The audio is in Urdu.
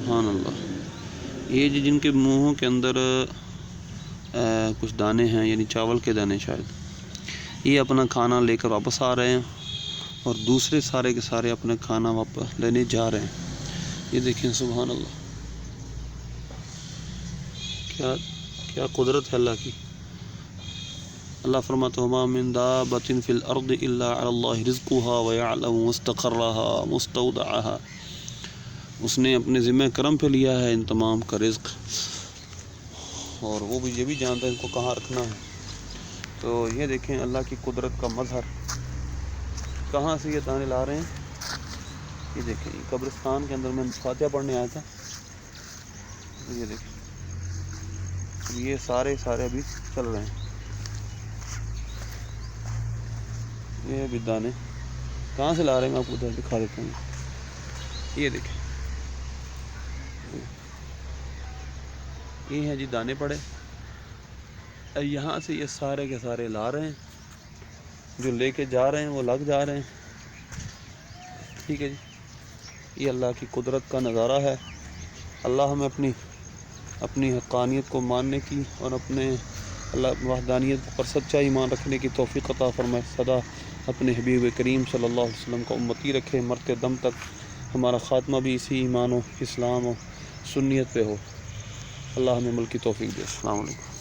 سبحان اللہ. یہ جن کے منہوں کے اندر کچھ دانے ہیں، یعنی چاول کے دانے شاید، یہ اپنا کھانا لے کر واپس آ رہے ہیں اور دوسرے سارے کے سارے اپنا کھانا واپس لینے جا رہے ہیں. یہ دیکھیں سبحان اللہ، کیا قدرت ہے اللہ کی. اللہ فرماتا ہے وَمَا مِن دَابَّةٍ فِي الْأَرْضِ إِلَّا عَلَى اللَّهِ رِزْقُهَا وَيَعْلَمُ مُسْتَقَرَّهَا مُسْتَوْدَعَهَا. اس نے اپنے ذمہ کرم پہ لیا ہے ان تمام کا رزق، اور وہ بھی یہ بھی جانتا ہے ان کو کہاں رکھنا ہے. تو یہ دیکھیں اللہ کی قدرت کا مظہر. کہاں سے یہ دانے لا رہے ہیں؟ یہ دیکھیں، یہ قبرستان کے اندر میں فاتحہ پڑھنے آیا تھا. یہ دیکھیں یہ سارے ابھی چل رہے ہیں. یہ بھی دانے کہاں سے لا رہے ہیں، میں آپ کو ادھر دکھا دیتا ہوں. یہ دیکھیں، یہ ہیں جی دانے پڑے. یہاں سے یہ سارے کے سارے لا رہے ہیں، جو لے کے جا رہے ہیں وہ لگ جا رہے ہیں. ٹھیک ہے جی، یہ اللہ کی قدرت کا نظارہ ہے. اللہ ہمیں اپنی حقانیت کو ماننے کی اور اپنے اللہ وحدانیت پر سچا ایمان رکھنے کی توفیق عطا فرمائے. سدا اپنے حبیب کریم صلی اللہ علیہ وسلم کا امتی رکھے. مرتے دم تک ہمارا خاتمہ بھی اسی ایمان و اسلام و سنیت پہ ہو. اللہ ہمیں عمل کی توفیق دے. السلام علیکم.